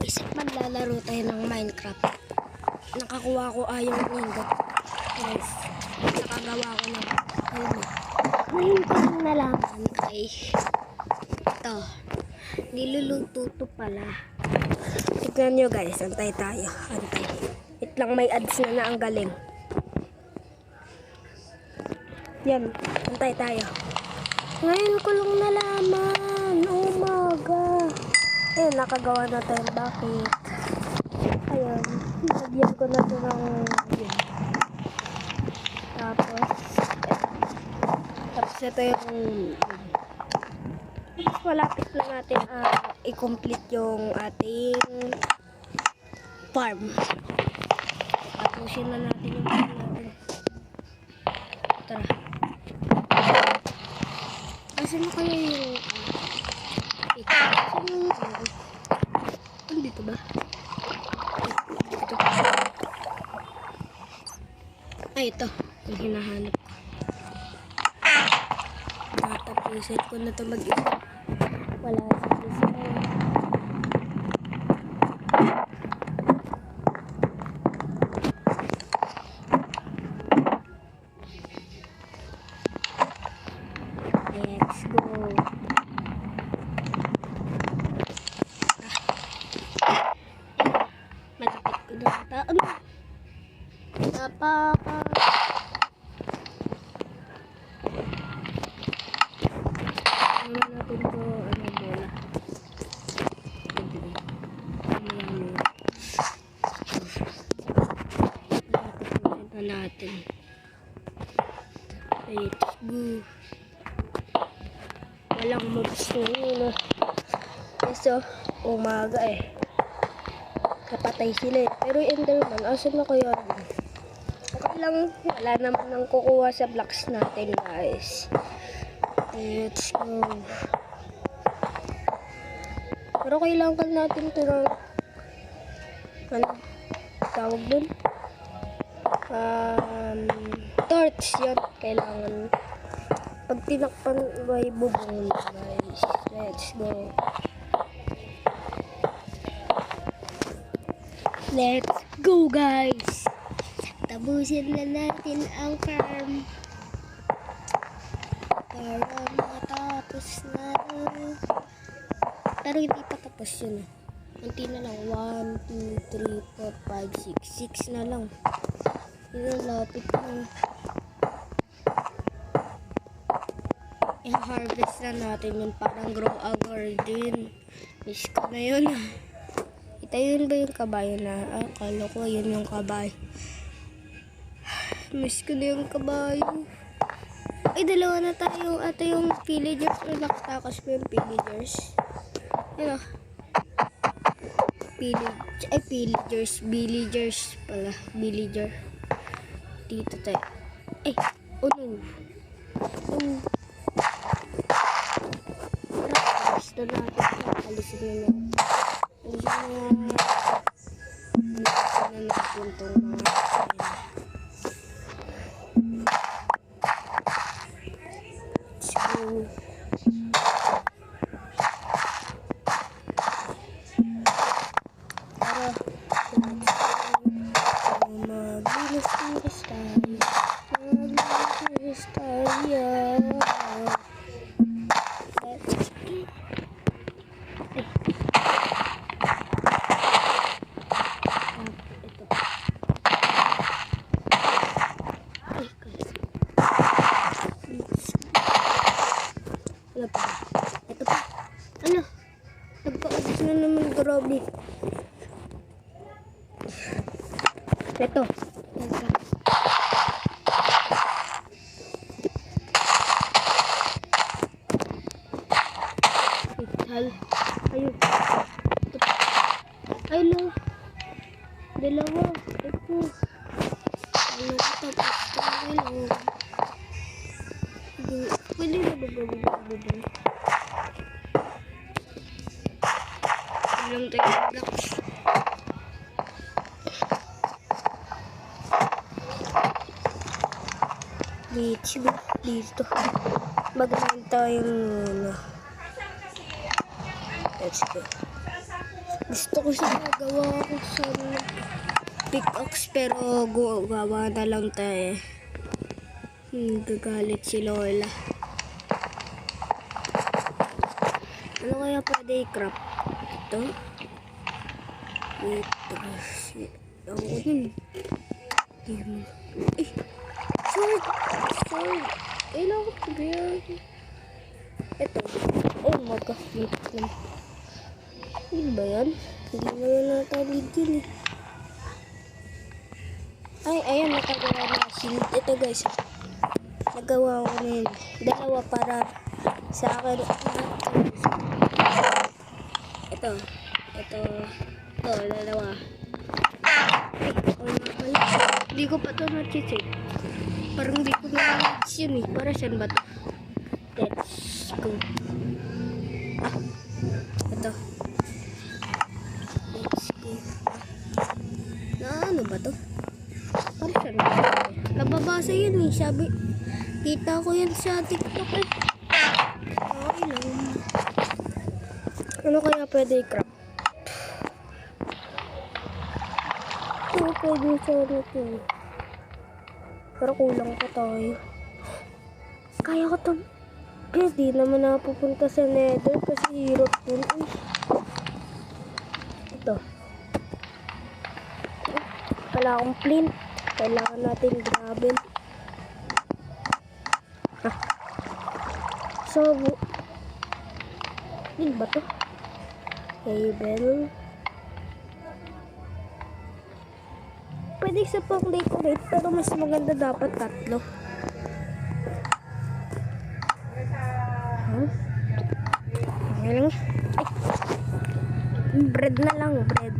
guys, maglalaro tayo ng Minecraft. Nakakuha ko yung ingot. Guys, nakagawa ko ng helmet. Ngayon ko lang nalaman ay ito, niluluto to pala. Tignan nyo guys, antay tayo. Antay. Wait lang, may ads na ang galing. Yan, antay tayo. Ngayon ko lang nalaman. Oh my God. Ayun, nakagawa na tayo. Bakit? Ayun, lagyan ko na ito ng yun. Tapos ito yung malapit na natin i-complete yung ating farm. Tapusin na natin yung farm natin. Tara. Kasi mo kaya yung dito ba? Dito. Ay, ito. Yung hinahanap ko. Tatapusin ko na ito mag-isa. Wala sa isa. Let's go. Malapit ko na ata. Ano? Ano natin to? Ano bola? Ito natin. Let's go. Walang mobs na so, umaga kapatay sila pero yung enderman, asan na kaya yun? Okay lang, wala naman nang kukuha sa blocks natin guys. Let's go. Pero kailangan natin ito ng ano tawag dun? Torch yun. Kailangan pag tinakpan may bubong guys. Let's go. Let's go guys. Tapusin na natin ang farm para matapos na. Pero hindi pa tapos yun. Kunti na lang. 1, 2, 3, 4, 5, 6 na lang. Yun, lapit na. I-harvest na natin yun. Parang grow a garden. Miss ko na yun. Ito yun ba yung kabayo na? Akala ko yun yung kabayo. Miss ko na yung kabayo. Ay, dalawa na tayo. Ito yung villagers. Nakatakas ko yung villagers. Ano? Villagers. Villagers pala. Villager. Dito tayo. Ay! Oh no! Oh! Basta natin. Alisin na lang. Alisin na natin itong mga let's go. Tara. Mabilis ang style. Mabilis tayo. Ito pa. Ano? Nagpa-abs na naman grabe. Ito. Ayun. Ayun. Dalawa. Ito. Ano ito? Pwede na ba gawin? Ilang tayo blocks. Dito. Magnahin tayong let's go. Gusto ko siya magawa ko sa pickaxe pero gawa na lang tayo. Gagalit si Lola. Ano kaya pwede i-craft? Ito? Ito. Ako yun. Eh! Sword! Sword! Kailangan ko ba yan? Ito. Oh, magka-flip lang. Ano ba yan? Hindi mo yan natabid yun eh. Ay, ayan, nakagawa na shield. Ito guys, nagawa ko na yun. Dalawa para sa akin. Ito, dalawa. Ay, ako nga pala. Hindi ko pa ito na-check. Parang hindi ko na-check yun eh. Para saan ba ito? Let's go. Ah, ito. Let's go. Na ano ba ito? Para saan ba ito? Nababasa yun eh. Sabi, kita ko yan sa TikTok eh. Okay lang. Ano kaya pwede i-craft? Ito pwede sa ito. Pero kulang pa tayo. Kaya ko ito. Di naman napupunta sa nether kasi hirap dun. Ito. Wala akong flint. Kailangan natin gravel. So, din ba ito? Cable. Pwede sa pang decorate pero mas maganda dapat 3. Okay lang. Ay. Bread na lang, bread.